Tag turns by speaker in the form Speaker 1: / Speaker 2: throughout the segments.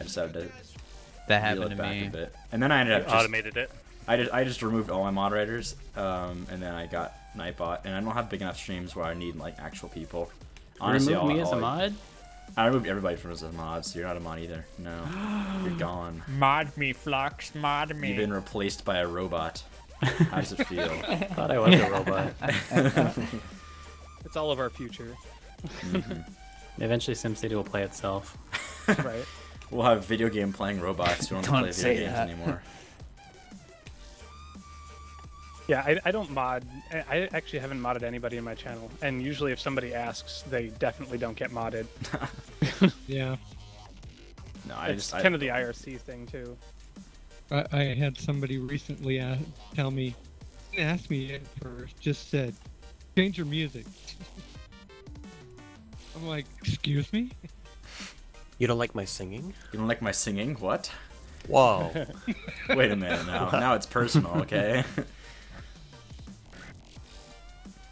Speaker 1: I just had to
Speaker 2: That
Speaker 1: reel
Speaker 2: happened
Speaker 1: it
Speaker 2: to
Speaker 1: back
Speaker 2: me.
Speaker 1: a bit. And then I ended up just,
Speaker 3: Automated it.
Speaker 1: I just removed all my moderators, and then I got Nightbot, and I don't have big enough streams where I need like actual people. Honestly,
Speaker 2: Remove me as a mod?
Speaker 1: I removed everybody from as a mod, so you're not a mod either. No, you're gone.
Speaker 3: Mod me, Flux. Mod me.
Speaker 1: You've been replaced by a robot. How does it feel?
Speaker 4: I thought I was a robot.
Speaker 5: It's all of our future.
Speaker 4: Eventually SimCity will play itself.
Speaker 5: Right.
Speaker 1: We'll have video game playing robots who don't
Speaker 2: Don't
Speaker 1: play
Speaker 2: say
Speaker 1: video games
Speaker 2: that.
Speaker 1: anymore.
Speaker 5: Yeah, I don't mod. I actually haven't modded anybody in my channel. And usually if somebody asks, they definitely don't get modded.
Speaker 6: Yeah,
Speaker 1: No,
Speaker 5: It's kind of the IRC thing, too.
Speaker 6: I had somebody recently tell me, didn't ask me at first, just said, change your music. I'm like, excuse me?
Speaker 7: You don't like my singing?
Speaker 1: You don't like my singing? What?
Speaker 7: Whoa.
Speaker 1: Wait a minute now. Now it's personal, okay?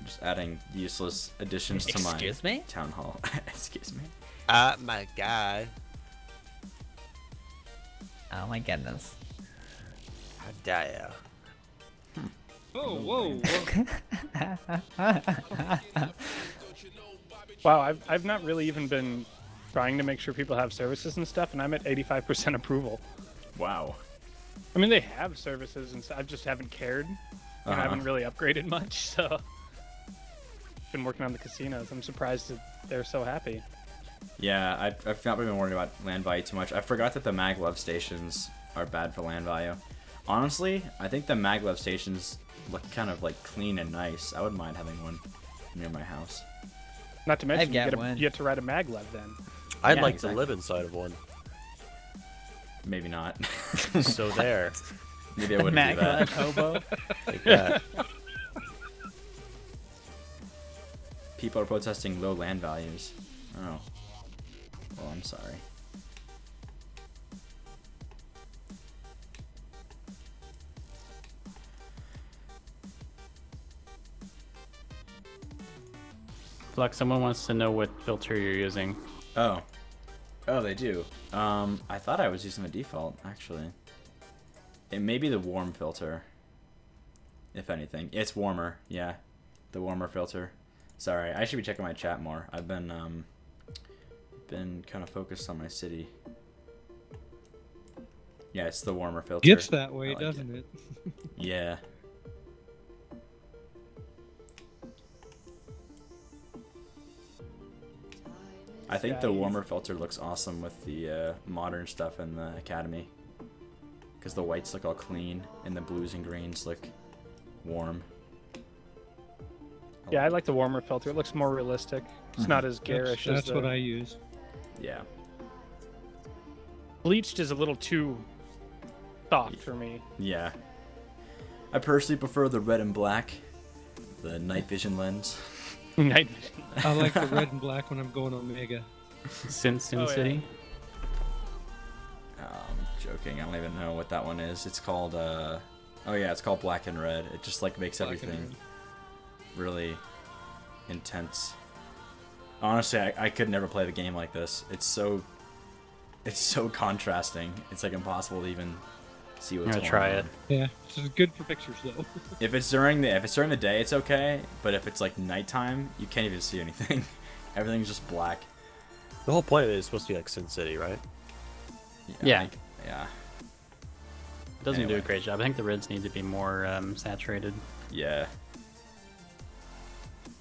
Speaker 1: Just adding useless additions to my
Speaker 2: Excuse me?
Speaker 1: town hall. Excuse me.
Speaker 7: My God.
Speaker 2: Oh my goodness.
Speaker 7: How dare you?
Speaker 6: Oh, whoa,
Speaker 5: Wow, I've not really even been trying to make sure people have services and stuff, and I'm at 85% approval.
Speaker 1: Wow.
Speaker 5: I mean, they have services, and I just haven't cared. And I haven't really upgraded much, so... Been working on the casinos. I'm surprised that they're so happy.
Speaker 1: Yeah, I've not been worried about land value too much. I forgot that the maglev stations are bad for land value. Honestly, I think the maglev stations look kind of like clean and nice. I wouldn't mind having one near my house.
Speaker 5: Not to mention,
Speaker 2: got
Speaker 5: you
Speaker 2: one.
Speaker 5: get to ride a maglev then.
Speaker 7: I'd
Speaker 1: Yeah,
Speaker 7: like
Speaker 1: exactly.
Speaker 7: to live inside of one.
Speaker 1: Maybe not.
Speaker 7: So there.
Speaker 1: Maybe I wouldn't do that.
Speaker 2: hobo.
Speaker 7: Like that.
Speaker 1: People are protesting low land values. Oh. Well, I'm sorry.
Speaker 4: Flux, someone wants to know what filter you're using.
Speaker 1: Oh. Oh, they do. I thought I was using the default, actually. It may be the warm filter. If anything. It's warmer, yeah. The warmer filter. Sorry, I should be checking my chat more. I've been kind of focused on my city. Yeah, it's the warmer filter.
Speaker 6: Gets that way,
Speaker 1: I like
Speaker 6: doesn't it?
Speaker 1: Yeah. I think the warmer filter looks awesome with the modern stuff in the academy. Because the whites look all clean and the blues and greens look warm.
Speaker 5: Yeah, I like the warmer filter. It looks more realistic. It's not as garish as
Speaker 6: That's
Speaker 5: the...
Speaker 6: what I use.
Speaker 1: Yeah.
Speaker 5: Bleached is a little too soft for me.
Speaker 1: Yeah. I personally prefer the red and black. The night vision lens.
Speaker 5: Night vision.
Speaker 6: I like the red and black when I'm going Omega.
Speaker 4: SimCity?
Speaker 1: Joking. I don't even know what that one is. It's called, oh yeah, it's called black and red. It just like makes
Speaker 6: Black and
Speaker 1: everything really intense. Honestly, I could never play the game like this. It's so contrasting. It's like impossible to even see what's
Speaker 4: I'm
Speaker 1: going
Speaker 4: gonna try
Speaker 1: on.
Speaker 4: it.
Speaker 6: Yeah, this is good for pictures though.
Speaker 1: If it's during the day, it's okay. But if it's like nighttime, you can't even see anything. Everything's just black.
Speaker 7: The whole point of it is supposed to be like SimCity, right?
Speaker 4: Yeah.
Speaker 1: Yeah.
Speaker 4: It doesn't do
Speaker 1: Anyway.
Speaker 4: a great job. I think the reds need to be more saturated.
Speaker 1: Yeah.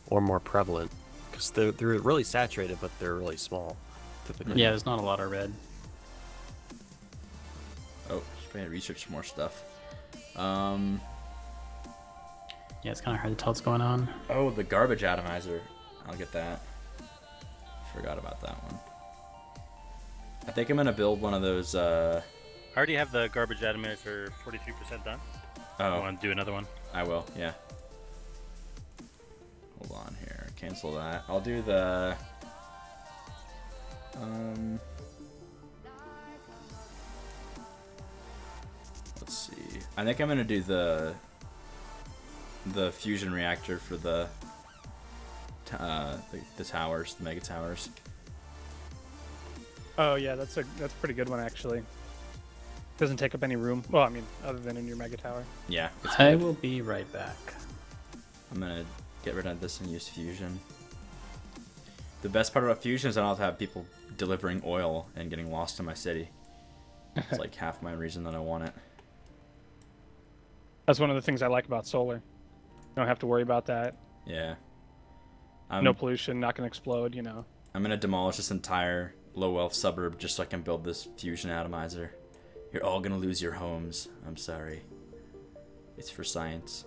Speaker 7: Or more prevalent. Because they're really saturated, but they're really small. Typically.
Speaker 4: Yeah, there's not a lot of red.
Speaker 1: Oh, should probably research more stuff.
Speaker 4: Yeah, it's kind of hard to tell what's going on.
Speaker 1: Oh, the garbage atomizer. I'll get that. Forgot about that one. I think I'm gonna build one of those.
Speaker 3: I already have the garbage atomizer 43% done. I
Speaker 1: Oh,
Speaker 3: want to do another one.
Speaker 1: I will. Yeah. Hold on here. Cancel that. I'll do the. Let's see. I think I'm gonna do the fusion reactor for the towers, the mega towers.
Speaker 5: Oh yeah, that's a pretty good one actually. Doesn't take up any room. Well, I mean, other than in your mega tower.
Speaker 1: Yeah, it's
Speaker 4: I
Speaker 1: good.
Speaker 4: will be right back.
Speaker 1: I'm gonna get rid of this and use fusion. The best part about fusion is I don't have to have people delivering oil and getting lost in my city. It's like half my reason that I want it.
Speaker 5: That's one of the things I like about solar. You don't have to worry about that.
Speaker 1: Yeah.
Speaker 5: No pollution, not gonna explode. You know.
Speaker 1: I'm gonna demolish this entire low wealth suburb just so I can build this fusion atomizer. You're all gonna lose your homes. I'm sorry. It's for science.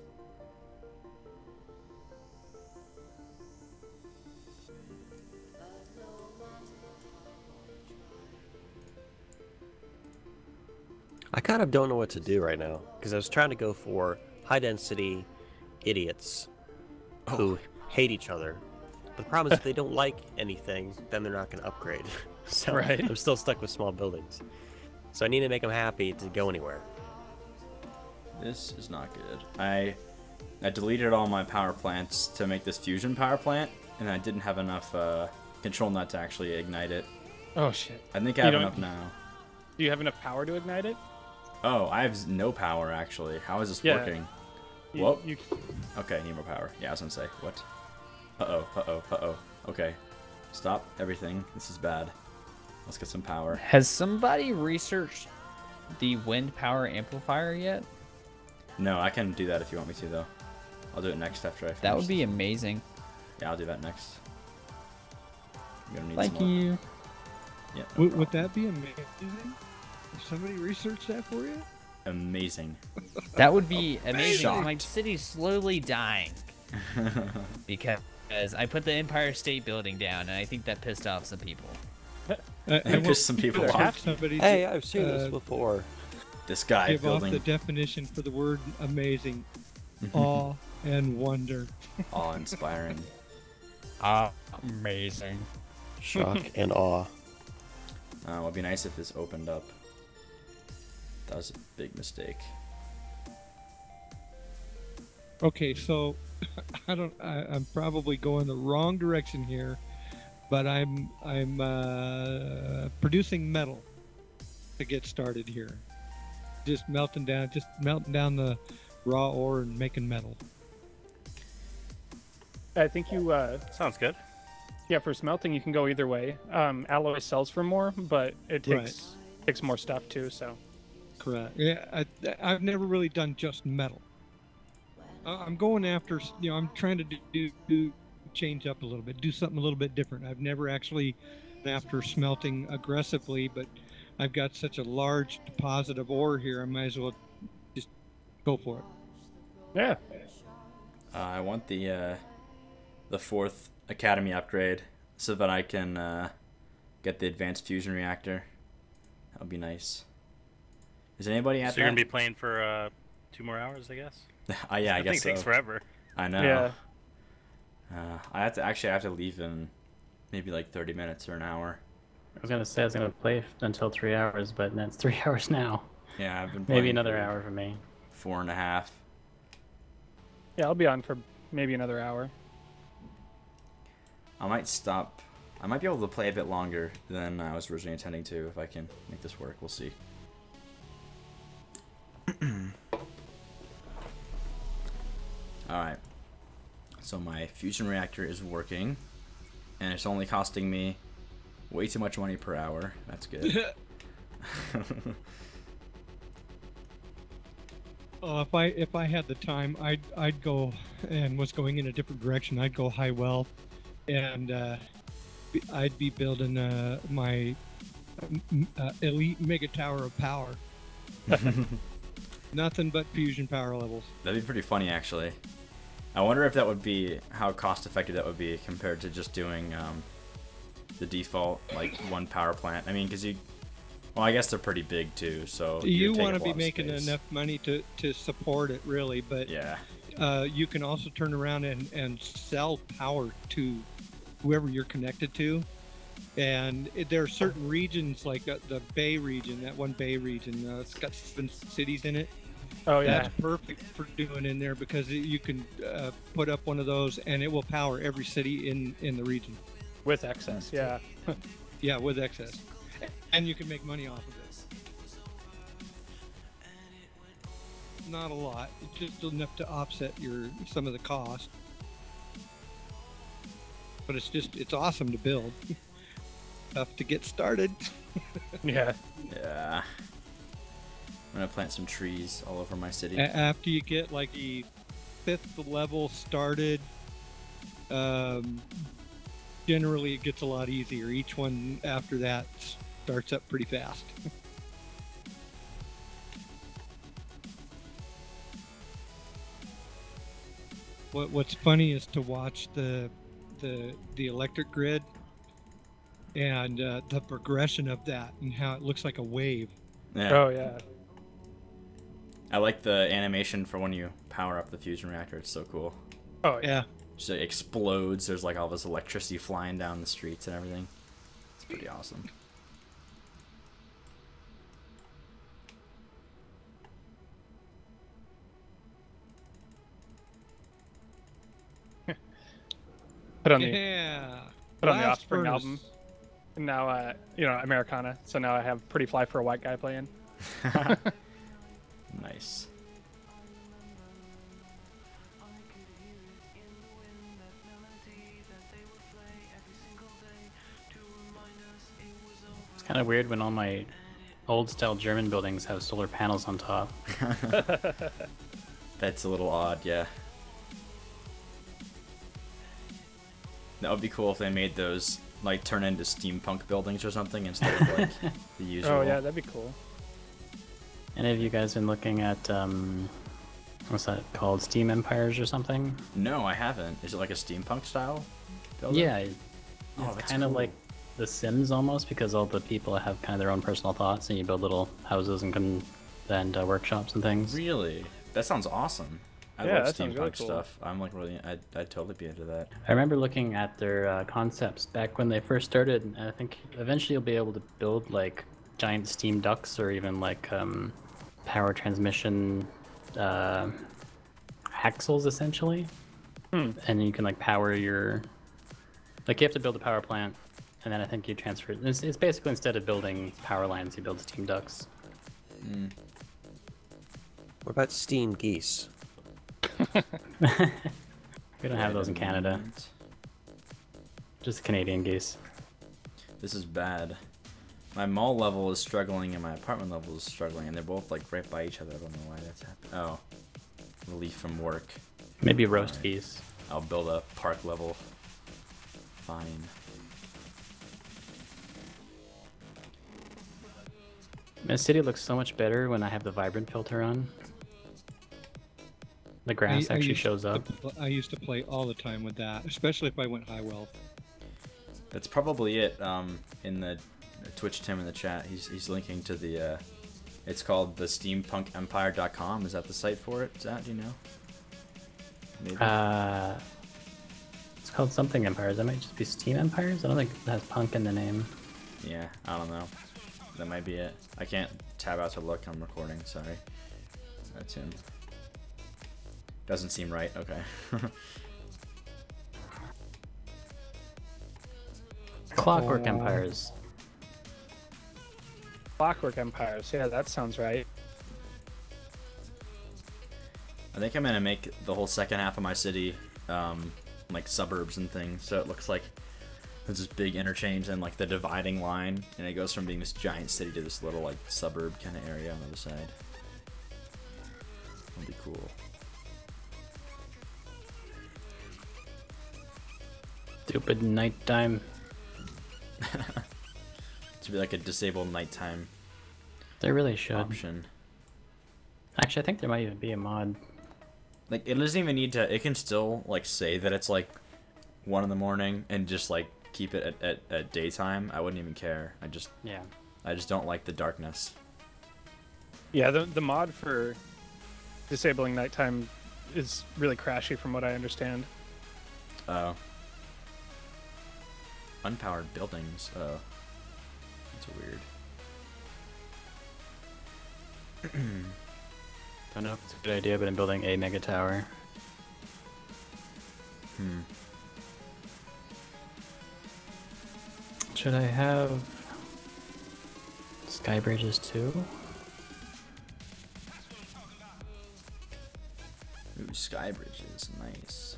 Speaker 7: I kind of don't know what to do right now because I was trying to go for high density idiots who hate each other. But the problem is if they don't like anything, then they're not going to upgrade. So
Speaker 5: Right.
Speaker 7: I'm still stuck with small buildings. So I need to make them happy to go anywhere.
Speaker 1: This is not good. I deleted all my power plants to make this fusion power plant, and I didn't have enough control nut to actually ignite it.
Speaker 5: Oh shit.
Speaker 1: I think I have enough now.
Speaker 5: Do you have enough power to ignite it?
Speaker 1: Oh, I have no power actually. How is this
Speaker 5: Yeah.
Speaker 1: working?
Speaker 5: You-
Speaker 1: Whoa.
Speaker 5: you-
Speaker 1: Okay, need more power. Yeah, I was gonna say, what? Uh-oh. Okay. Stop everything. This is bad. Let's get some power.
Speaker 2: Has somebody researched the wind power amplifier yet?
Speaker 1: No, I can do that if you want me to, though. I'll do it next after I finish.
Speaker 2: That would be amazing.
Speaker 1: Yeah, I'll do that next. I'm gonna need
Speaker 2: Thank
Speaker 1: some more.
Speaker 2: you.
Speaker 1: Yeah, no
Speaker 6: Would that be amazing? If somebody researched that for you?
Speaker 1: amazing.
Speaker 2: That would be amazing.
Speaker 1: Shocked.
Speaker 2: My city's slowly dying because I put the Empire State Building down, and I think that pissed off some people.
Speaker 6: I
Speaker 1: It pissed some people off.
Speaker 6: Somebody
Speaker 7: Hey, I've seen this before.
Speaker 1: This guy
Speaker 6: give off
Speaker 1: building
Speaker 6: the definition for the word amazing. Awe and wonder.
Speaker 1: awe-inspiring.
Speaker 2: Amazing.
Speaker 7: Shock and awe.
Speaker 1: It would be nice if this opened up. That was a big mistake.
Speaker 6: Okay, so I'm probably going the wrong direction here, but I'm producing metal to get started here. Just melting down the raw ore and making metal.
Speaker 5: I think you.
Speaker 3: Sounds good.
Speaker 5: Yeah, for smelting you can go either way. Alloy sells for more, but it takes more stuff too. So.
Speaker 6: Correct. Yeah, I've never really done just metal. I'm going after, I'm trying to do change up a little bit, do something a little bit different. I've never actually been after smelting aggressively, but I've got such a large deposit of ore here, I might as well just go for it.
Speaker 5: Yeah.
Speaker 1: I want the 4th Academy upgrade so that I can get the advanced fusion reactor. That would be nice. Is anybody at
Speaker 3: So you're
Speaker 1: that?
Speaker 3: gonna be playing for 2 more hours, I guess.
Speaker 1: Yeah, I
Speaker 3: That
Speaker 1: guess
Speaker 3: thing
Speaker 1: so.
Speaker 3: takes forever.
Speaker 1: I know.
Speaker 5: Yeah.
Speaker 1: I have to leave in maybe like 30 minutes or an hour.
Speaker 4: I was gonna say I was gonna play until 3 hours, but that's 3 hours now.
Speaker 1: Yeah, I've been playing
Speaker 4: Maybe another
Speaker 1: for
Speaker 4: hour for me.
Speaker 1: 4.5.
Speaker 5: Yeah, I'll be on for maybe another hour.
Speaker 1: I might stop. I might be able to play a bit longer than I was originally intending to if I can make this work. We'll see. Alright. So my fusion reactor is working, and it's only costing me way too much money per hour. That's good.
Speaker 6: If I had the time, I'd go and was going in a different direction. I'd go high wealth, and I'd be building my elite mega tower of power. Nothing but fusion power levels.
Speaker 1: That'd be pretty funny, actually. I wonder if that would be how cost effective that would be compared to just doing the default like one power plant. I mean, because well, I guess they're pretty big too, so
Speaker 6: You want to be making enough money to support it, really, but
Speaker 1: yeah.
Speaker 6: You can also turn around and sell power to whoever you're connected to. And there are certain regions, like the Bay region, that one Bay region, it's got 7 cities in it.
Speaker 5: Oh yeah.
Speaker 6: That's perfect for doing in there because you can put up one of those and it will power every city in the region.
Speaker 5: With excess, yeah.
Speaker 6: Yeah, with excess. and you can make money off of it. Not a lot. It's just enough to offset some of the cost. But it's awesome to build. Tough to get started.
Speaker 5: Yeah.
Speaker 1: Yeah. I'm gonna plant some trees all over my city.
Speaker 6: After you get like the 5th level started, generally it gets a lot easier. Each one after that starts up pretty fast. What's funny is to watch the electric grid and the progression of that and how it looks like a wave.
Speaker 1: Yeah.
Speaker 5: Oh yeah.
Speaker 1: I like the animation for when you power up the fusion reactor. It's so cool.
Speaker 5: Oh yeah.
Speaker 6: Yeah.
Speaker 1: Just it explodes. There's like all this electricity flying down the streets and everything. It's pretty awesome.
Speaker 5: Put on the
Speaker 6: Yeah.
Speaker 5: Offspring
Speaker 6: Blast furnace.
Speaker 5: album. And now Americana. So now I have Pretty Fly for a White Guy playing.
Speaker 1: Nice.
Speaker 4: It's kind of weird when all my old-style German buildings have solar panels on top.
Speaker 1: That's a little odd, yeah. That would be cool if they made those like turn into steampunk buildings or something instead of like the usual.
Speaker 5: Oh yeah, that'd be cool.
Speaker 4: Any of you guys been looking at what's that called? Steam Empires or something?
Speaker 1: No, I haven't. Is it like a steampunk style building?
Speaker 4: Yeah,
Speaker 1: Oh,
Speaker 4: it's
Speaker 1: that's
Speaker 4: kind of
Speaker 1: cool.
Speaker 4: like The Sims almost, because all the people have kind of their own personal thoughts, and you build little houses and workshops and things.
Speaker 1: Really? That sounds awesome. I
Speaker 5: Yeah,
Speaker 1: love
Speaker 5: that sounds
Speaker 1: steampunk
Speaker 5: really cool.
Speaker 1: stuff. I'm like really, I'd totally be into that.
Speaker 4: I remember looking at their concepts back when they first started, and I think eventually you'll be able to build like giant steam ducts or even like power transmission axles essentially. And you can like power your, like you have to build a power plant, and then I think you transfer. It's basically instead of building power lines, you build steam ducts.
Speaker 7: What about steam geese?
Speaker 4: We don't have those in Canada. Just Canadian geese.
Speaker 1: This is bad. My mall level is struggling and my apartment level is struggling, and they're both like right by each other. I don't know why that's happening. Oh, relief from work.
Speaker 4: Maybe roast geese.
Speaker 1: I'll build a park level. Fine.
Speaker 4: My city looks so much better when I have the vibrant filter on. The grass
Speaker 6: I
Speaker 4: actually
Speaker 6: used
Speaker 4: shows
Speaker 6: to
Speaker 4: up.
Speaker 6: I used to play all the time with that, especially if I went high wealth.
Speaker 1: That's probably it. In the Twitch Tim in the chat, he's linking to the. It's called the steampunkempire.com. Is that the site for it? Is that, do you know? Maybe.
Speaker 4: It's called something Empires. That might just be Steam Empires. I don't think it has punk in the name.
Speaker 1: Yeah, I don't know. That might be it. I can't tab out to look. I'm recording. Sorry. That's him. Doesn't seem right. Okay.
Speaker 4: Clockwork Empires.
Speaker 5: Clockwork Empires. Yeah, that sounds right.
Speaker 1: I think I'm gonna make the whole second half of my city like suburbs and things, so it looks like there's this big interchange and like the dividing line, and it goes from being this giant city to this little like suburb kind of area on the other side. That'll be cool.
Speaker 4: Stupid nighttime.
Speaker 1: To be like a disabled nighttime
Speaker 4: They really should.
Speaker 1: option.
Speaker 4: Actually, I think there might even be a mod.
Speaker 1: Like it doesn't even need to. It can still like say that it's like 1 in the morning and just like keep it at daytime. I wouldn't even care. I just don't like the darkness.
Speaker 5: Yeah, the mod for disabling nighttime is really crashy from what I understand.
Speaker 1: Oh. Unpowered buildings. Oh. That's weird.
Speaker 4: Don't know if it's a good idea, but I'm building a mega tower. Should I have Sky bridges too.
Speaker 1: Ooh, sky bridges, nice.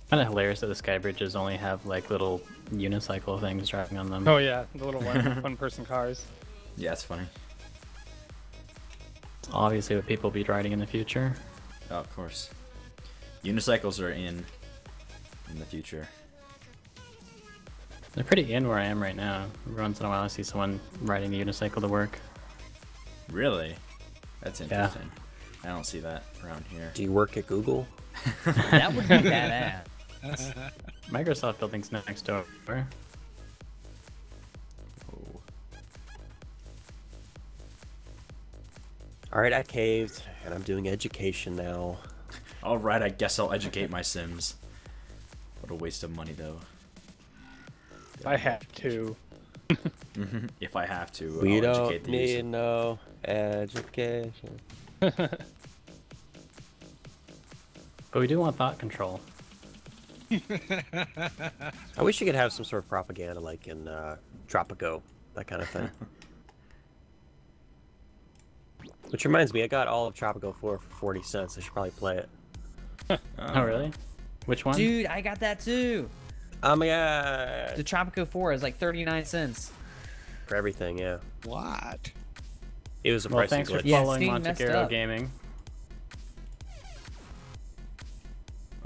Speaker 4: Kind of hilarious that the sky bridges only have like little unicycle things driving on them.
Speaker 5: Oh yeah, the little one-person cars.
Speaker 1: Yeah, it's funny.
Speaker 4: It's obviously what people will be riding in the future.
Speaker 1: Oh, of course. Unicycles are in the future.
Speaker 4: They're pretty in where I am right now. Every once in a while I see someone riding a unicycle to work.
Speaker 1: Really? That's interesting. I don't see that around here.
Speaker 7: Do you work at Google?
Speaker 2: That would be badass.
Speaker 4: Microsoft building's next door.
Speaker 1: Oh.
Speaker 7: Alright, I caved, and I'm doing education now.
Speaker 1: Alright, I guess I'll educate my Sims. What a waste of money, though.
Speaker 5: If I have to.
Speaker 1: If I have to,
Speaker 7: We
Speaker 1: I'll
Speaker 7: don't
Speaker 1: educate these.
Speaker 7: need no education.
Speaker 4: But we do want thought control.
Speaker 7: I wish you could have some sort of propaganda like in Tropico, that kind of thing. Which reminds me, I got all of Tropico 4 for 40 cents. I should probably play it.
Speaker 4: Oh, really? Which one?
Speaker 2: Dude, I got that too.
Speaker 7: Oh my god!
Speaker 2: The Tropico 4 is like 39 cents.
Speaker 7: For everything, yeah.
Speaker 6: What?
Speaker 7: It was a
Speaker 4: Well,
Speaker 7: pricing
Speaker 4: thanks for
Speaker 7: glitch.
Speaker 2: Yeah,
Speaker 4: following
Speaker 2: Steam messed
Speaker 4: Montegiro
Speaker 2: up.
Speaker 4: Gaming.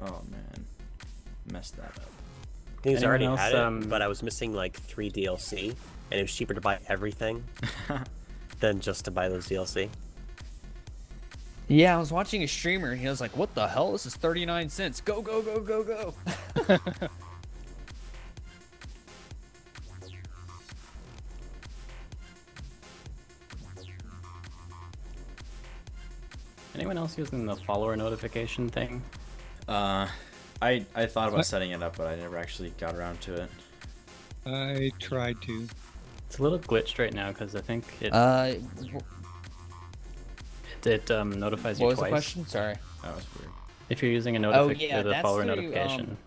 Speaker 1: Oh, man. Messed that up.
Speaker 7: Things
Speaker 4: Anyone
Speaker 7: already
Speaker 4: else,
Speaker 7: had it, but I was missing like 3 DLC, and it was cheaper to buy everything than just to buy those DLC.
Speaker 2: Yeah, I was watching a streamer and he was like, what the hell? This is 39 cents. Go, go, go, go, go.
Speaker 4: Anyone else using the follower notification thing?
Speaker 1: I thought about setting it up, but I never actually got around to it.
Speaker 6: I tried to.
Speaker 4: It's a little glitched right now because I think it notifies you
Speaker 2: What was
Speaker 4: twice
Speaker 2: the question? Sorry.
Speaker 1: That was weird.
Speaker 4: if you're using a
Speaker 2: yeah,
Speaker 4: the
Speaker 2: that's
Speaker 4: follower
Speaker 2: through,
Speaker 4: notification.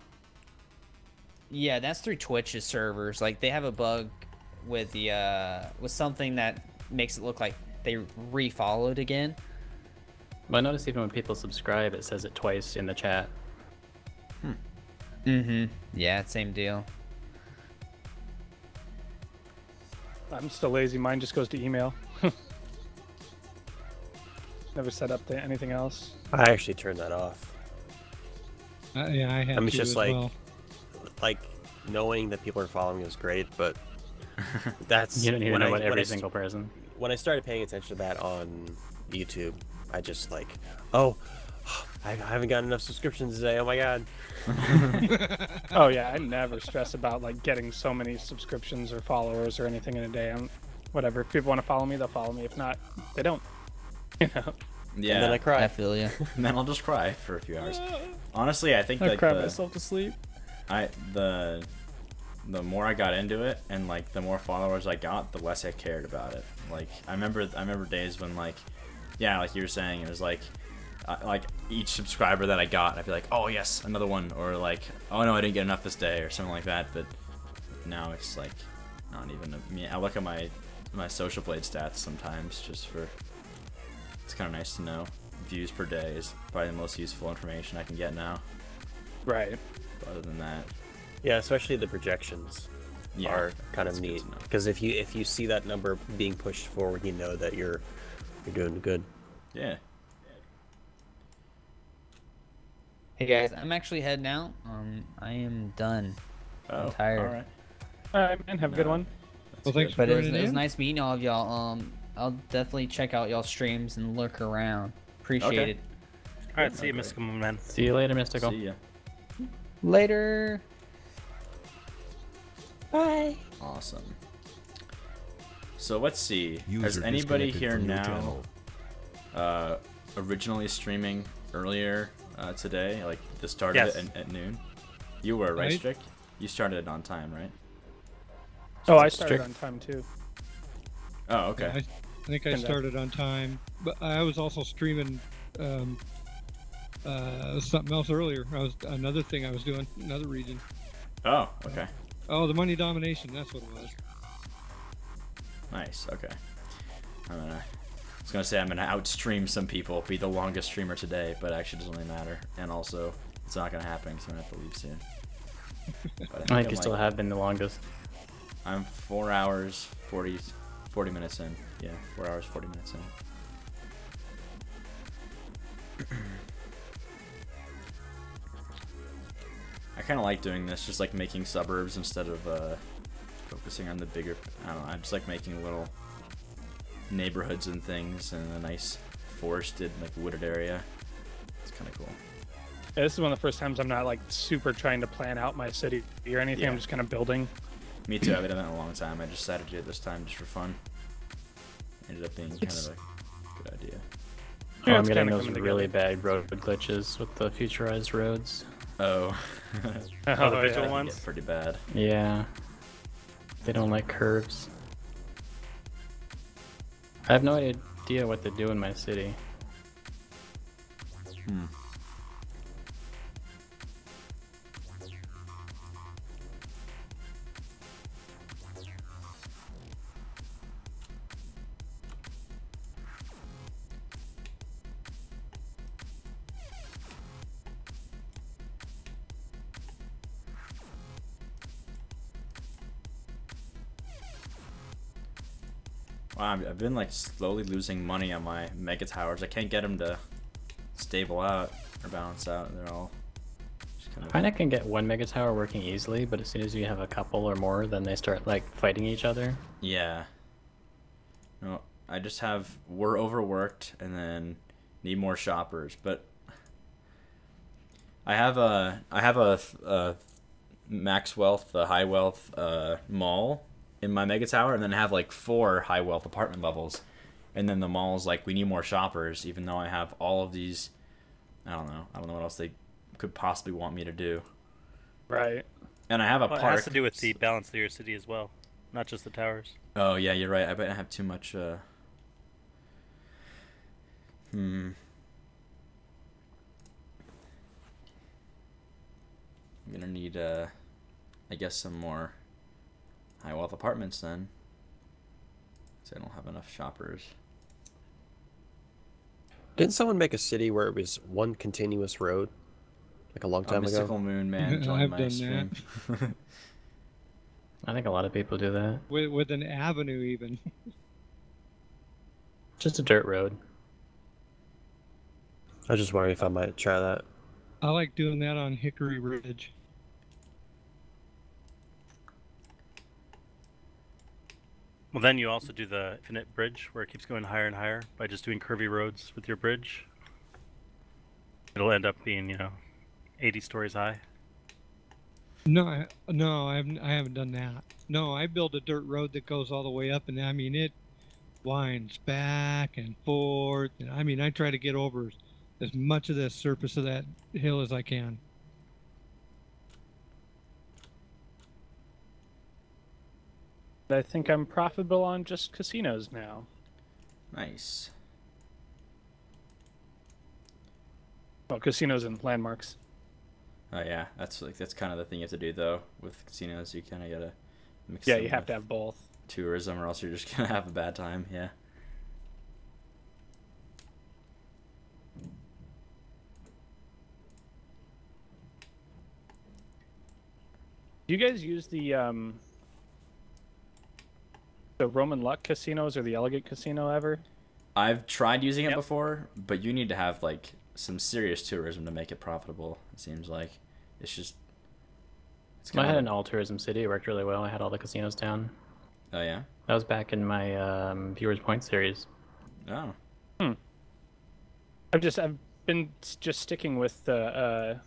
Speaker 2: Yeah, that's through Twitch's servers. Like they have a bug with the with something that makes it look like they refollowed again.
Speaker 4: But I notice even when people subscribe, it says it twice in the chat.
Speaker 2: Yeah, same deal.
Speaker 5: I'm still lazy. Mine just goes to email. Never set up to anything else.
Speaker 7: I actually turned that off.
Speaker 6: Yeah, I had
Speaker 7: I mean,
Speaker 6: to
Speaker 7: just
Speaker 6: as
Speaker 7: like,
Speaker 6: well.
Speaker 7: like knowing that people are following me was great, but that's
Speaker 4: You don't need to
Speaker 7: when
Speaker 4: know
Speaker 7: I-
Speaker 4: about
Speaker 7: when
Speaker 4: every
Speaker 7: I st-
Speaker 4: single person.
Speaker 7: When I started paying attention to that on YouTube, I just like, oh, I haven't gotten enough subscriptions today. Oh my god.
Speaker 5: Oh yeah, I never stress about like getting so many subscriptions or followers or anything in a day. I'm whatever. If people want to follow me, they'll follow me. If not, they don't. You know.
Speaker 1: Yeah.
Speaker 7: And then I cry.
Speaker 2: I feel you.
Speaker 1: And then I'll just cry for a few hours. Honestly, I think
Speaker 5: I
Speaker 1: like
Speaker 5: cry myself to sleep.
Speaker 1: the more I got into it and like the more followers I got, the less I cared about it. Like I remember days when like, yeah, like you were saying, it was like each subscriber that I got, I'd be like, oh yes, another one, or like, oh no, I didn't get enough this day, or something like that. But now it's like not even. I look at my social blade stats sometimes just for. It's kind of nice to know. Views per day is probably the most useful information I can get now.
Speaker 5: Right.
Speaker 1: But other than that,
Speaker 7: Yeah, especially the projections
Speaker 1: yeah,
Speaker 7: are kind
Speaker 1: that's
Speaker 7: of
Speaker 1: good
Speaker 7: neat
Speaker 1: to know.
Speaker 7: because if you see that number being pushed forward, you know that you're doing good.
Speaker 1: Yeah.
Speaker 2: Hey guys, I'm actually heading out. I am done. I'm tired.
Speaker 1: All right.
Speaker 5: All right, man. Have a good one.
Speaker 6: Well, thanks for
Speaker 2: But it
Speaker 6: joining
Speaker 2: was
Speaker 6: in.
Speaker 2: nice meeting all of y'all. I'll definitely check out y'all streams and look around. Appreciate
Speaker 1: Okay.
Speaker 2: it.
Speaker 3: All right, see you,
Speaker 1: Okay.
Speaker 3: Mystical Man.
Speaker 4: See you later, Mystical.
Speaker 1: See ya.
Speaker 2: Later.
Speaker 1: Awesome. So let's see.
Speaker 8: User
Speaker 1: Has anybody
Speaker 8: disconnected
Speaker 1: here
Speaker 8: from your
Speaker 1: now
Speaker 8: channel.
Speaker 1: originally streaming earlier today, like the start
Speaker 3: Yes.
Speaker 1: of it at noon? You were, right,
Speaker 6: Right.
Speaker 1: Strick? You started it on time, right?
Speaker 5: Oh, I started
Speaker 4: Strict.
Speaker 5: on time too.
Speaker 1: Oh, okay.
Speaker 6: I think I
Speaker 5: Kinda.
Speaker 6: started on time, but I was also streaming something else earlier. Another thing I was doing, another region.
Speaker 1: Oh, okay.
Speaker 6: Oh, the money domination. That's what it was.
Speaker 1: Nice. Okay. I was gonna say I'm gonna outstream some people, be the longest streamer today, but actually it doesn't really matter. And also, it's not gonna happen because I'm gonna have to leave soon. But
Speaker 4: I think you still have been the longest.
Speaker 1: I'm 4 hours 40 minutes in. Yeah, 4 hours 40 minutes in. I kind of like doing this, just like making suburbs instead of focusing on the bigger. I don't know. I just like making little neighborhoods and things, and a nice forested, like wooded area. It's kind of cool.
Speaker 5: Yeah, this is one of the first times I'm not like super trying to plan out my city or anything.
Speaker 1: Yeah.
Speaker 5: I'm just kind of building.
Speaker 1: Me too. I haven't done that in a long time. I just decided to do it this time just for fun. Ended up being kind of a good idea.
Speaker 4: Oh,
Speaker 5: Yeah,
Speaker 4: I'm
Speaker 5: it's
Speaker 4: getting
Speaker 5: kinda
Speaker 4: those
Speaker 5: coming
Speaker 4: really
Speaker 5: together.
Speaker 4: bad road glitches with the futurized roads.
Speaker 1: Oh.
Speaker 3: Oh, the
Speaker 5: yeah.
Speaker 3: visual
Speaker 1: Yeah,
Speaker 3: ones?
Speaker 1: pretty bad.
Speaker 4: Yeah. They don't like curves. I have no idea what to do in my city.
Speaker 1: Hmm. Wow, I've been like slowly losing money on my mega towers. I can't get them to stable out or balance out. They're all just kind
Speaker 4: I
Speaker 1: of...
Speaker 4: find I can get one mega tower working easily, but as soon as you have a couple or more, then they start like fighting each other.
Speaker 1: Yeah. No, I just have... We're overworked and then need more shoppers, but I have a max wealth, high wealth mall in my mega tower, and then I have like 4 high wealth apartment levels, and then the mall's like, we need more shoppers, even though I have all of these. I don't know what else they could possibly want me to do.
Speaker 5: Right.
Speaker 1: And I have a
Speaker 3: Well, it
Speaker 1: park.
Speaker 3: has to do with the balance of your city as well, not just the towers.
Speaker 1: Oh yeah, you're right. I bet I have too much. I'm gonna need I guess some more high wealth apartments then, because I don't have enough shoppers.
Speaker 7: Didn't someone make a city where it was one continuous road, like a long time ago?
Speaker 1: Mystical Moon Man joined
Speaker 6: I've
Speaker 1: my
Speaker 6: done
Speaker 1: stream.
Speaker 4: I think a lot of people do that.
Speaker 6: With an avenue even.
Speaker 4: Just a dirt road.
Speaker 7: I was just wondering if I might try that.
Speaker 6: I like doing that on Hickory Ridge.
Speaker 3: Well, then you also do the infinite bridge, where it keeps going higher and higher by just doing curvy roads with your bridge. It'll end up being, 80 stories high.
Speaker 6: No, I haven't done that. No, I build a dirt road that goes all the way up, and I mean it winds back and forth. And I mean, I try to get over as much of the surface of that hill as I can.
Speaker 5: I think I'm profitable on just casinos now.
Speaker 1: Nice.
Speaker 5: Well, casinos and landmarks.
Speaker 1: Oh yeah, that's kind of the thing you have to do though with casinos. You kind of gotta mix.
Speaker 5: Yeah,
Speaker 1: them
Speaker 5: you have
Speaker 1: with
Speaker 5: to have both.
Speaker 1: tourism, or else you're just gonna have a bad time. Yeah.
Speaker 5: Do you guys use the Roman Luck casinos or the Elegant casino ever?
Speaker 1: I've tried using it
Speaker 3: Yep.
Speaker 1: before, but you need to have like some serious tourism to make it profitable. It seems like it's just. It's
Speaker 4: I had
Speaker 1: kinda-
Speaker 4: an all tourism city. It worked really well. I had all the casinos down.
Speaker 1: Oh yeah.
Speaker 4: That was back in my Viewers Point series.
Speaker 1: Oh.
Speaker 5: I've been just sticking with the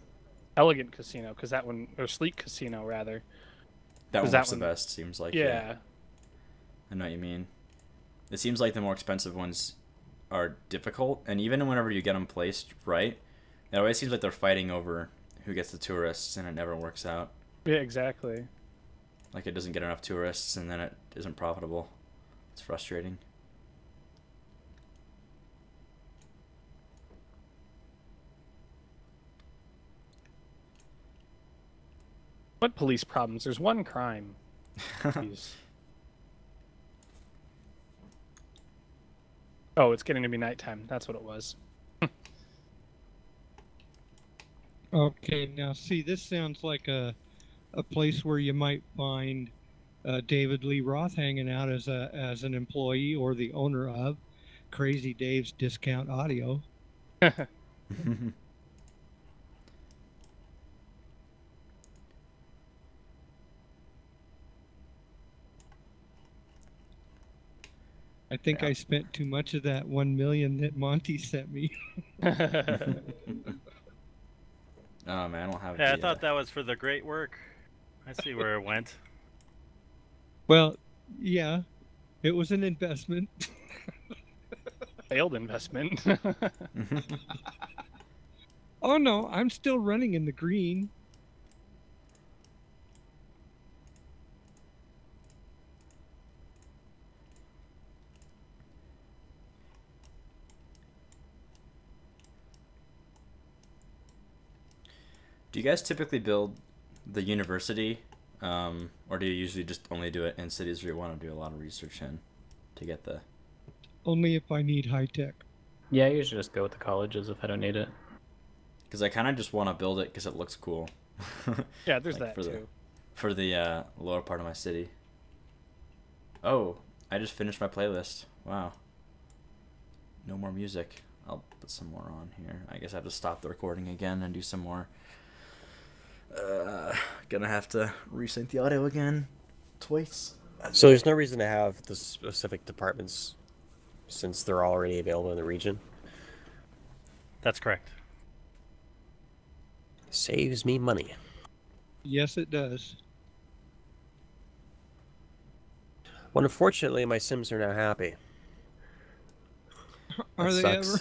Speaker 5: Elegant casino because that one, or Sleek casino rather.
Speaker 1: That one
Speaker 5: Was that
Speaker 1: works the
Speaker 5: one-
Speaker 1: best. Seems like.
Speaker 5: Yeah.
Speaker 1: I know what you mean. It seems like the more expensive ones are difficult, and even whenever you get them placed right, it always seems like they're fighting over who gets the tourists, and it never works out.
Speaker 5: Yeah, exactly.
Speaker 1: Like it doesn't get enough tourists, and then it isn't profitable. It's frustrating.
Speaker 5: What police problems? There's one crime. Jeez. Oh, it's getting to be nighttime. That's what it was.
Speaker 6: Okay, now see, this sounds like a place where you might find David Lee Roth hanging out as an employee or the owner of Crazy Dave's Discount Audio. I think I spent too much of that 1 million that Monty sent me.
Speaker 1: Oh man, I don't have.
Speaker 3: Yeah, I thought that was for the great work. I see where it went.
Speaker 6: Well, yeah, it was an investment.
Speaker 5: Failed investment.
Speaker 6: Oh no, I'm still running in the green.
Speaker 1: Do you guys typically build the university, or do you usually just only do it in cities where you want to do a lot of research in to get the?
Speaker 6: Only if I need high tech.
Speaker 4: Yeah, I usually just go with the colleges if I don't need it.
Speaker 1: Because I kind of just want to build it because it looks cool.
Speaker 5: Yeah, there's
Speaker 1: Like
Speaker 5: that
Speaker 1: for
Speaker 5: too.
Speaker 1: For the lower part of my city. Oh, I just finished my playlist. Wow. No more music. I'll put some more on here. I guess I have to stop the recording again and do some more. Gonna have to resync the audio again twice.
Speaker 7: So there's no reason to have the specific departments since they're already available in the region.
Speaker 3: That's correct.
Speaker 7: Saves me money.
Speaker 6: Yes, it does.
Speaker 7: Well, unfortunately, my Sims are now happy.
Speaker 6: Are
Speaker 7: That
Speaker 6: they
Speaker 7: sucks.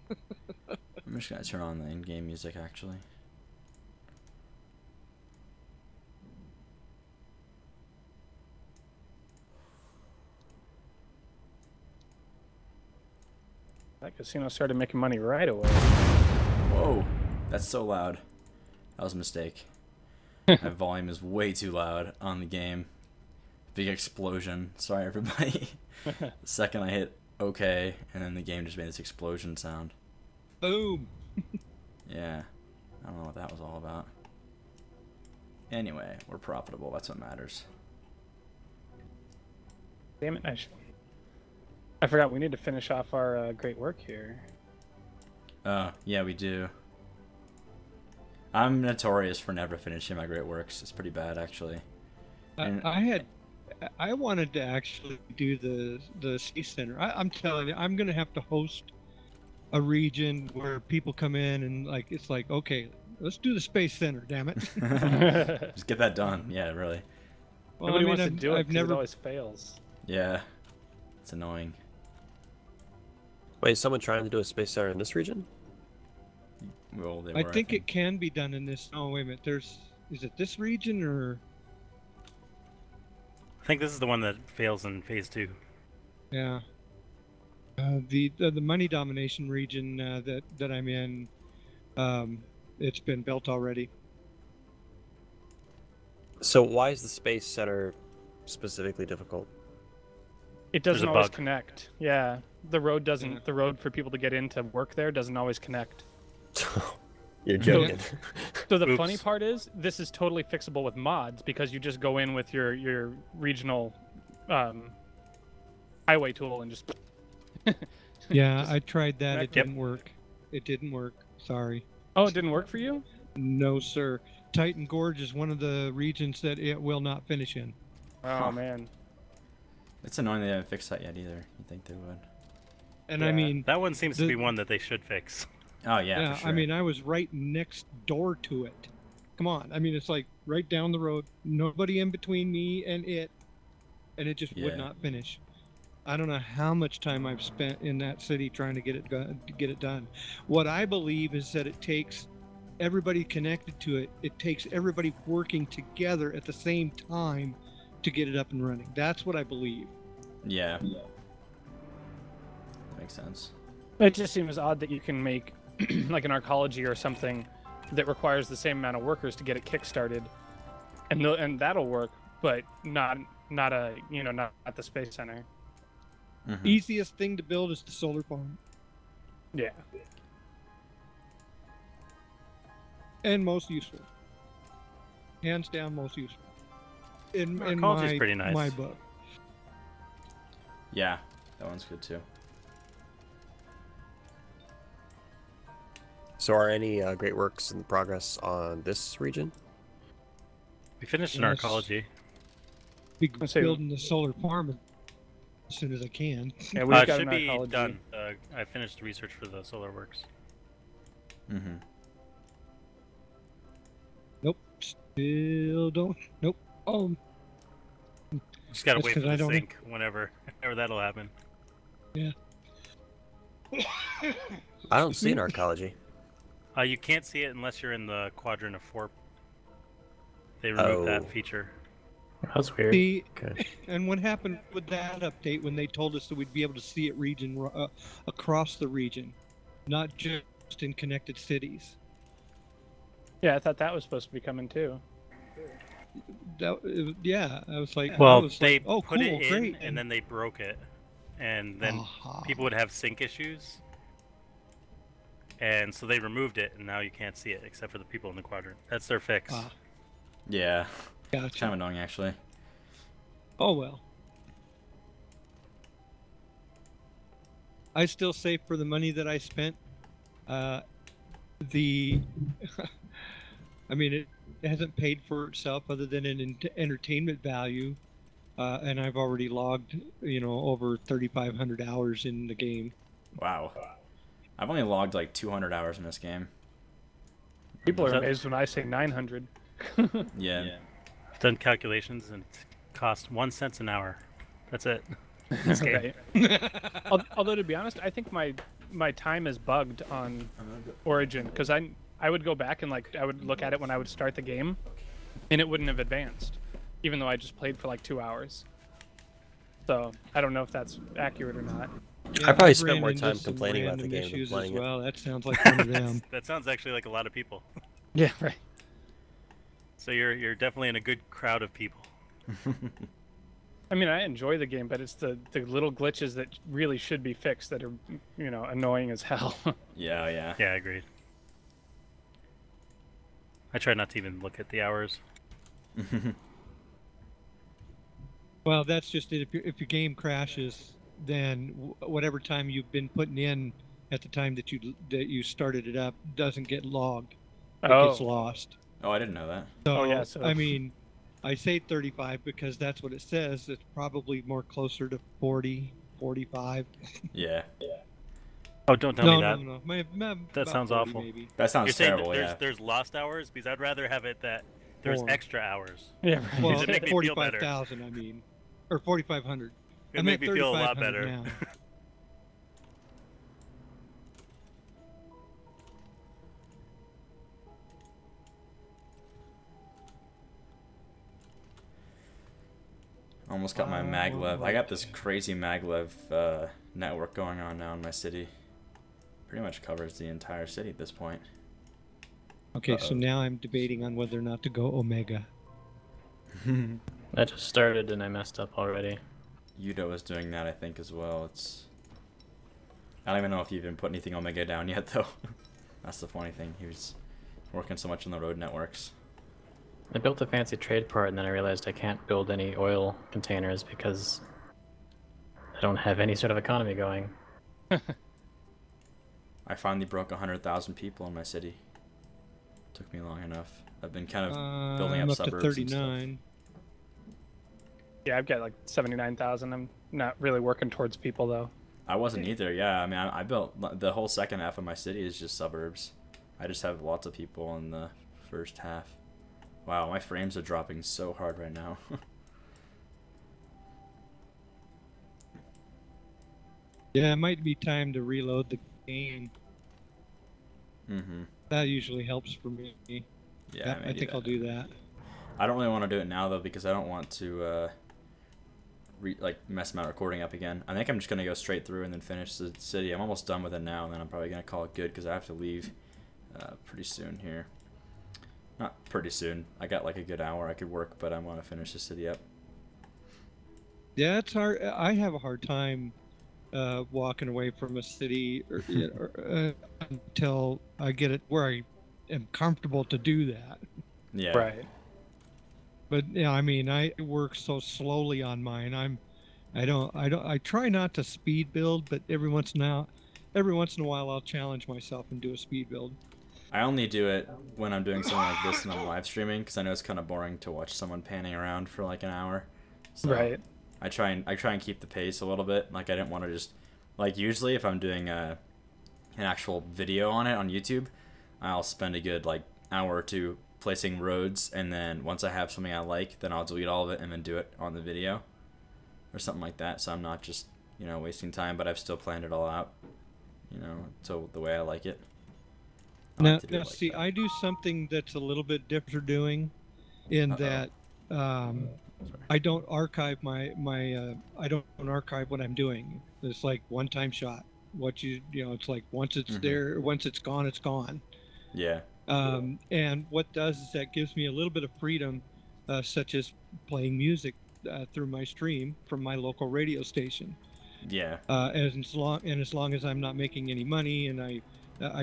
Speaker 6: ever?
Speaker 1: I'm just gonna turn on the in-game music actually.
Speaker 5: That casino started making money right away.
Speaker 1: Whoa, that's so loud. That was a mistake. My volume is way too loud on the game. Big explosion. Sorry, everybody. The second I hit OK, and then the game just made this explosion sound.
Speaker 6: Boom.
Speaker 1: Yeah, I don't know what that was all about. Anyway, we're profitable. That's what matters.
Speaker 5: Damn it! I forgot we need to finish off our great work here.
Speaker 1: Yeah, we do. I'm notorious for never finishing my great works. It's pretty bad, actually. And
Speaker 6: I wanted to actually do the Space Center. I'm telling you, I'm gonna have to host a region where people come in and like it's like, okay, let's do the Space Center, damn it.
Speaker 1: just get that done. Yeah, really.
Speaker 6: Well,
Speaker 5: Nobody
Speaker 6: I mean,
Speaker 5: wants to
Speaker 6: I've-
Speaker 5: do it
Speaker 6: I've
Speaker 5: 'cause
Speaker 6: never.
Speaker 5: it always fails.
Speaker 1: Yeah, it's annoying.
Speaker 7: Wait, is someone trying to do a space center in this region?
Speaker 1: Well, they
Speaker 6: I
Speaker 1: were,
Speaker 6: think it can be done in this. Oh wait a minute. Is it this region or?
Speaker 3: I think this is the one that fails in phase 2.
Speaker 6: Yeah. The money domination region that I'm in, it's been built already.
Speaker 7: So why is the space center specifically difficult?
Speaker 5: It
Speaker 3: There's
Speaker 5: doesn't
Speaker 3: a
Speaker 5: always
Speaker 3: bug.
Speaker 5: connect. Yeah, the road doesn't. The road for people to get in to work there doesn't always connect.
Speaker 7: You're joking.
Speaker 5: So the
Speaker 3: Oops.
Speaker 5: funny part is, this is totally fixable with mods because you just go in with your regional highway tool and just.
Speaker 6: Yeah,
Speaker 5: Just
Speaker 6: I tried that. It
Speaker 5: connect.
Speaker 6: didn't work. It didn't work. Sorry.
Speaker 5: Oh, it didn't work for you?
Speaker 6: No, sir. Titan Gorge is one of the regions that it will not finish in.
Speaker 5: Oh
Speaker 1: Huh.
Speaker 5: man.
Speaker 1: It's annoying they haven't fixed that yet either. You'd think they would.
Speaker 6: And
Speaker 5: Yeah.
Speaker 6: I mean,
Speaker 3: That one seems to
Speaker 6: The-
Speaker 3: be one that they should fix.
Speaker 1: Oh yeah, for sure.
Speaker 6: I mean, I was right next door to it. Come on. I mean, it's like right down the road. Nobody in between me and it just
Speaker 1: Yeah.
Speaker 6: would not finish. I don't know how much time I've spent in that city trying to get it done. What I believe is that it takes everybody connected to it. It takes everybody working together at the same time to get it up and running. That's what I believe.
Speaker 1: Yeah. Makes sense.
Speaker 5: It just seems odd that you can make like an arcology or something that requires the same amount of workers to get it kickstarted, and that'll work, but not a not at the space center.
Speaker 1: Mhm.
Speaker 6: Easiest thing to build is the solar farm,
Speaker 5: Yeah.
Speaker 6: and most useful. Hands down, most useful. In
Speaker 3: Arcology's
Speaker 6: my
Speaker 3: pretty nice.
Speaker 6: my book.
Speaker 1: Yeah, that one's good too.
Speaker 7: So are any great works in progress on this region?
Speaker 3: We finished in
Speaker 6: Yes.
Speaker 3: arcology.
Speaker 6: Be
Speaker 5: Let's say-
Speaker 6: building the solar farm as soon as I can.
Speaker 5: Yeah,
Speaker 3: It
Speaker 5: we've got
Speaker 3: should
Speaker 5: an
Speaker 3: be
Speaker 5: arcology.
Speaker 3: done. I finished research for the solar works.
Speaker 1: Mm-hmm.
Speaker 6: Nope. Still don't. Nope.
Speaker 3: Just gotta
Speaker 6: That's
Speaker 3: wait
Speaker 6: 'cause
Speaker 3: for
Speaker 6: I
Speaker 3: the
Speaker 6: don't-
Speaker 3: sync whenever that'll happen.
Speaker 6: Yeah.
Speaker 7: I don't see an arcology.
Speaker 3: You can't see it unless you're in the quadrant of 4. They removed that
Speaker 7: Oh.
Speaker 3: feature.
Speaker 4: That's weird.
Speaker 6: See,
Speaker 7: Okay.
Speaker 6: and what happened with that update when they told us that we'd be able to see it across the region, not just in connected cities?
Speaker 5: Yeah, I thought that was supposed to be coming too.
Speaker 6: Yeah, I was like,
Speaker 3: Well, they
Speaker 6: oh,
Speaker 3: put
Speaker 6: cool,
Speaker 3: it in
Speaker 6: great,
Speaker 3: and then they broke it, and then
Speaker 6: Aha.
Speaker 3: people would have sync issues, and so they removed it, and now you can't see it except for the people in the quadrant. That's their fix.
Speaker 6: Ah,
Speaker 1: Yeah,
Speaker 6: gotcha.
Speaker 1: kind of annoying actually.
Speaker 6: Oh well. I still say for the money that I spent, the, I mean, it hasn't paid for itself other than an entertainment value, and I've already logged, over 3,500 hours in the game.
Speaker 1: Wow. I've only logged like 200 hours in this game.
Speaker 5: People are
Speaker 3: So-
Speaker 5: amazed when I say 900.
Speaker 1: Yeah.
Speaker 3: I've done calculations, and it cost 1 cent an hour. That's it. This game.
Speaker 5: Right. Although to be honest, I think my time is bugged on Origin because I would go back and I would look at it when I would start the game, and it wouldn't have advanced, even though I just played for like 2 hours. So I don't know if that's accurate or not.
Speaker 6: Yeah,
Speaker 7: I probably
Speaker 6: I've
Speaker 7: spent
Speaker 6: ran
Speaker 7: more
Speaker 6: into
Speaker 7: time
Speaker 6: some
Speaker 7: complaining about the
Speaker 6: random
Speaker 7: game than
Speaker 6: issues
Speaker 7: playing
Speaker 6: as
Speaker 7: it.
Speaker 6: well. That sounds like one of them.
Speaker 3: That sounds actually like a lot of people.
Speaker 5: Yeah, right.
Speaker 3: So you're definitely in a good crowd of people.
Speaker 5: I mean, I enjoy the game, but it's the little glitches that really should be fixed that are, annoying as hell.
Speaker 1: Yeah.
Speaker 3: Yeah, agreed. I try not to even look at the hours.
Speaker 6: Well, that's just it. If your game crashes, then whatever time you've been putting in at the time that you started it up doesn't get logged. It gets lost.
Speaker 1: Oh, I didn't know that.
Speaker 6: So,
Speaker 5: Oh, yeah, so-
Speaker 6: I mean, I say 35 because that's what it says. It's probably more closer to 40, 45.
Speaker 1: Yeah.
Speaker 3: Oh, don't tell me that.
Speaker 6: No.
Speaker 3: That
Speaker 6: About
Speaker 3: sounds
Speaker 6: 40
Speaker 3: awful.
Speaker 6: Maybe.
Speaker 1: That sounds
Speaker 3: You're saying
Speaker 1: terrible,
Speaker 3: that there's lost hours? Because I'd rather have it that there's
Speaker 6: More.
Speaker 3: extra hours.
Speaker 5: Yeah, right.
Speaker 6: Well,
Speaker 3: Does it make me feel better?
Speaker 6: 45,000, I mean. Or 4,500.
Speaker 3: It
Speaker 6: I'm
Speaker 3: made
Speaker 6: at
Speaker 3: me feel a lot
Speaker 6: 3,500
Speaker 3: better.
Speaker 6: now.
Speaker 1: Almost got my maglev. I got this crazy maglev network going on now in my city. Pretty much covers the entire city at this point.
Speaker 6: Okay, so now I'm debating on whether or not to go Omega.
Speaker 4: I just started and I messed up already.
Speaker 1: Yudo is doing that, I think, as well. I don't even know if you even put anything Omega down yet, though. That's the funny thing. He was working so much on the road networks.
Speaker 4: I built a fancy trade port and then I realized I can't build any oil containers because I don't have any sort of economy going.
Speaker 1: I finally broke 100,000 people in my city. Took me long enough. I've been kind of building
Speaker 6: I'm
Speaker 1: up
Speaker 6: up to
Speaker 1: suburbs and stuff.
Speaker 6: 39.
Speaker 5: Yeah, I've got like 79,000. I'm not really working towards people though.
Speaker 1: I wasn't either, yeah. I mean, I built the whole second half of my city is just suburbs. I just have lots of people in the first half. Wow, my frames are dropping so hard right now.
Speaker 6: Yeah, it might be time to reload the game.
Speaker 1: Mm-hmm.
Speaker 6: That usually helps for me.
Speaker 1: Yeah,
Speaker 6: I think I'll do that.
Speaker 1: I don't really want to do it now though because I don't want to mess my recording up again. I think I'm just gonna go straight through and then finish the city. I'm almost done with it now, and then I'm probably gonna call it good because I have to leave pretty soon here. Not pretty soon. I got like a good hour I could work, but I want to finish the city up.
Speaker 6: Yeah, it's hard. I have a hard time walking away from a city until I get it where I am comfortable to do that.
Speaker 1: Yeah.
Speaker 5: Right.
Speaker 6: But yeah, I mean, I work so slowly on mine. I try not to speed build, but every once in a while I'll challenge myself and do a speed build.
Speaker 1: I only do it when I'm doing something like this and I'm live streaming, because I know it's kind of boring to watch someone panning around for like an hour. So
Speaker 5: Right.
Speaker 1: I try and keep the pace a little bit. Like I didn't want to just like usually if I'm doing an actual video on it on YouTube, I'll spend a good like hour or two placing roads, and then once I have something I like, then I'll delete all of it and then do it on the video or something like that. So I'm not just, you know, wasting time, but I've still planned it all out, you know, so the way I like it.
Speaker 6: Now see, I do something that's a little bit different doing, in that I don't archive I don't archive what I'm doing. It's like one-time shot. You know, it's like once it's there, once it's gone, it's gone.
Speaker 1: Yeah.
Speaker 6: And what does is that gives me a little bit of freedom, such as playing music through my stream from my local radio station.
Speaker 1: Yeah.
Speaker 6: As long as I'm not making any money, and I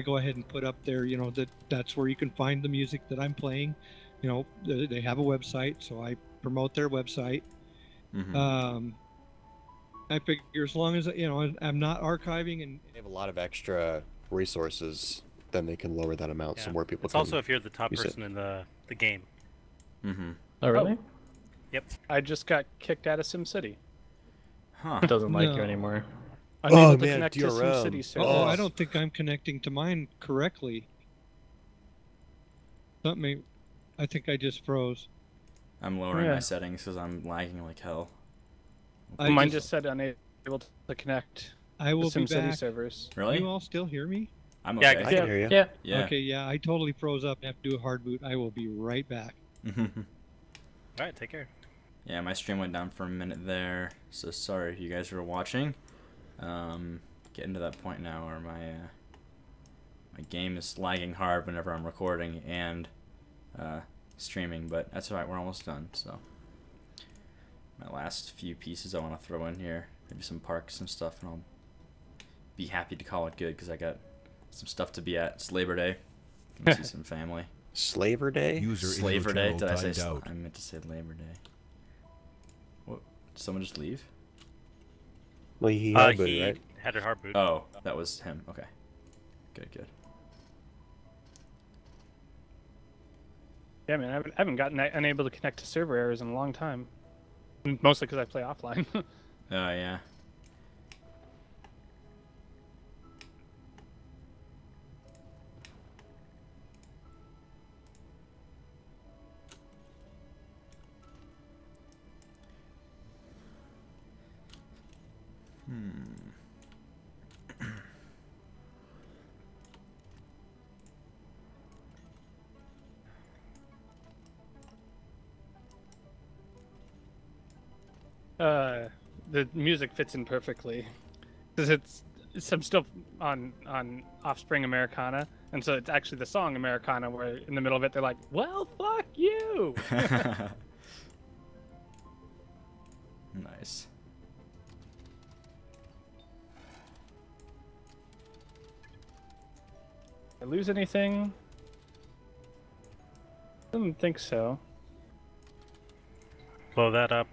Speaker 6: go ahead and put up there, you know, that's where you can find the music that I'm playing. You know, they have a website, so I promote their website. I figure as long as, you know, I'm not archiving and
Speaker 7: They have a lot of extra resources, then they can lower that amount so more people
Speaker 3: It's
Speaker 7: can
Speaker 3: also if you're the top
Speaker 7: use it.
Speaker 3: person in the game.
Speaker 4: Oh, really?
Speaker 3: Yep.
Speaker 5: I just got kicked out of SimCity.
Speaker 1: Huh.
Speaker 4: It doesn't like you
Speaker 6: No.
Speaker 4: anymore.
Speaker 5: Unable to
Speaker 7: man,
Speaker 5: connect to
Speaker 7: DRM.
Speaker 5: SimCity server.
Speaker 6: oh, I don't think I'm connecting to mine correctly. I think I just froze.
Speaker 1: I'm lowering
Speaker 5: Yeah.
Speaker 1: my settings because I'm lagging like hell.
Speaker 5: Mine just said unable to connect
Speaker 6: I
Speaker 5: to
Speaker 6: will be
Speaker 5: SimCity
Speaker 6: back.
Speaker 5: servers.
Speaker 1: Really?
Speaker 6: You all still hear me?
Speaker 1: I'm
Speaker 3: Yeah,
Speaker 1: okay.
Speaker 7: I can hear you.
Speaker 4: Yeah.
Speaker 1: Yeah.
Speaker 6: Okay, yeah, I totally froze up. I have to do a hard boot. I will be right back.
Speaker 3: Alright, take care.
Speaker 1: Yeah, my stream went down for a minute there, so sorry if you guys were watching. Getting to that point now where my game is lagging hard whenever I'm recording and streaming, but that's alright, we're almost done. So my last few pieces I want to throw in here, maybe some parks and stuff, and I'll be happy to call it good because I got some stuff to be at. It's Labor Day. Gonna see some family.
Speaker 7: Slaver Day?
Speaker 8: User in
Speaker 1: Slaver
Speaker 8: your
Speaker 1: Day?
Speaker 8: channel
Speaker 1: Did I say?
Speaker 8: timed out.
Speaker 1: I meant to say Labor Day. What? Did someone just leave?
Speaker 7: Well, he had booted,
Speaker 3: He
Speaker 7: right?
Speaker 3: had a hard boot.
Speaker 1: Oh, that was him. Okay. Good.
Speaker 5: Yeah, man, I haven't gotten unable to connect to server errors in a long time. Mostly because I play offline.
Speaker 1: Oh, yeah.
Speaker 5: The music fits in perfectly because I'm still on Offspring Americana, and so it's actually the song Americana where in the middle of it they're like, "Well, fuck you."
Speaker 1: Nice.
Speaker 5: Did I lose anything? Didn't think so.
Speaker 3: Blow that up.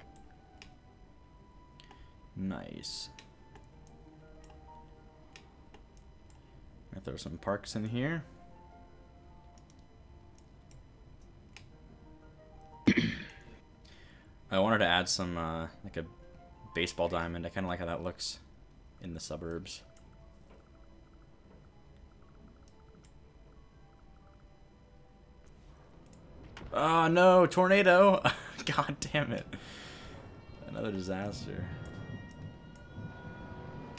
Speaker 1: Nice. I'll throw some parks in here. I wanted to add some like a baseball diamond. I kind of like how that looks in the suburbs. Oh no, tornado! God damn it. Another disaster.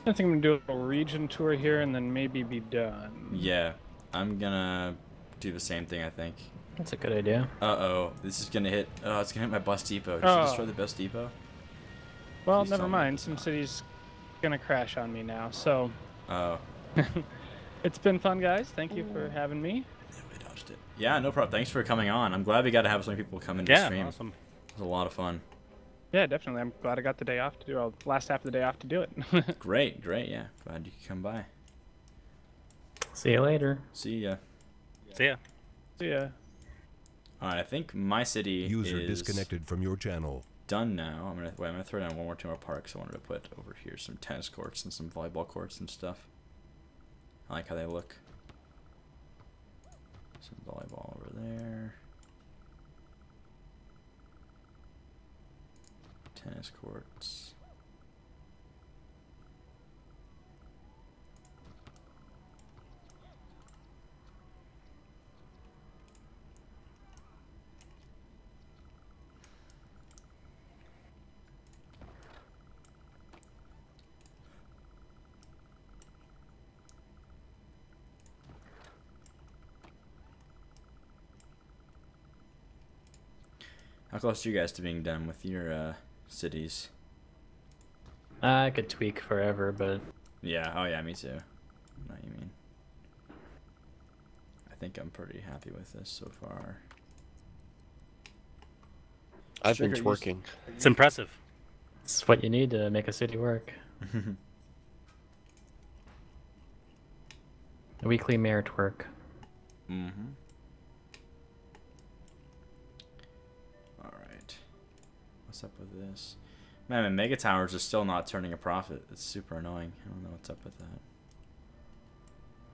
Speaker 5: I think I'm gonna do a region tour here and then maybe be done.
Speaker 1: Yeah, I'm gonna do the same thing, I think.
Speaker 4: That's a good idea.
Speaker 1: Uh-oh, this is gonna hit, oh, it's gonna hit my bus depot. Did you destroy the bus depot?
Speaker 5: Well,
Speaker 1: Please
Speaker 5: never
Speaker 1: tell me
Speaker 5: mind.
Speaker 1: it did not.
Speaker 5: SimCity's gonna crash on me now. So
Speaker 1: Oh.
Speaker 5: it's been fun, guys. Thank you for having me.
Speaker 1: Watched it. Yeah, no problem. Thanks for coming on. I'm glad we got to have so many people come into the stream.
Speaker 3: Awesome.
Speaker 1: It was a lot of fun.
Speaker 5: Yeah, definitely. I'm glad I got the day off to do it. Last half of the day off to do it.
Speaker 1: Great, yeah. Glad you could come by.
Speaker 4: See you later.
Speaker 1: See ya.
Speaker 3: See ya.
Speaker 5: Yeah.
Speaker 1: All right, I think my city
Speaker 8: User
Speaker 1: is
Speaker 8: disconnected from your channel.
Speaker 1: done now. I'm gonna throw down two more parks. I wanted to put over here some tennis courts and some volleyball courts and stuff. I like how they look. Some volleyball over there. Tennis courts. How close are you guys to being done with your cities?
Speaker 4: I could tweak forever, but
Speaker 1: Yeah, oh yeah, me too. I know what you mean. I think I'm pretty happy with this so far.
Speaker 7: I've been
Speaker 1: Sugar,
Speaker 7: twerking.
Speaker 3: It's impressive.
Speaker 4: it's what you need to make a city work. A weekly merit work.
Speaker 1: Mm-hmm. Alright. What's up with this? Man, my Mega Towers are still not turning a profit. It's super annoying. I don't know what's up with that.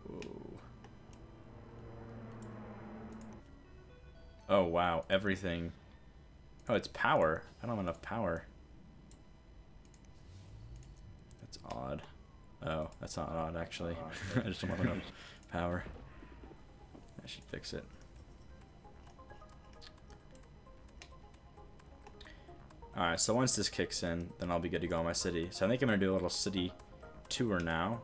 Speaker 1: Whoa. Oh, wow. Everything. Oh, it's power. I don't have enough power. That's odd. Oh, that's not odd, actually. I just don't have enough power. I should fix it. Alright, so once this kicks in, then I'll be good to go in my city. So I think I'm going to do a little city tour now.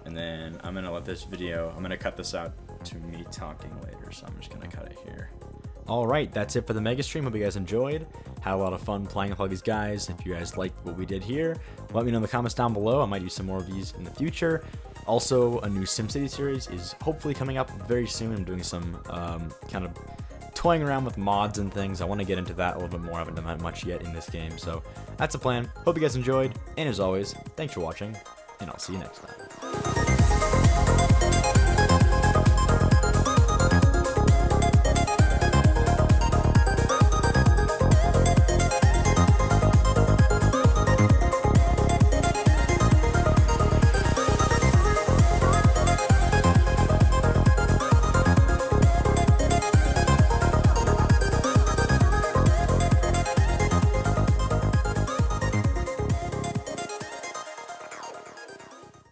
Speaker 1: And then I'm going to let this video, I'm going to cut this out to me talking later. So I'm just going to cut it here. Alright, that's it for the Mega Stream. Hope you guys enjoyed. Had a lot of fun playing with all these guys. If you guys liked what we did here, let me know in the comments down below. I might do some more of these in the future. Also, a new SimCity series is hopefully coming up very soon. I'm doing some kind of toying around with mods and things. I want to get into that a little bit more. I haven't done that much yet in this game. So that's the plan. Hope you guys enjoyed. And as always, thanks for watching. And I'll see you next time.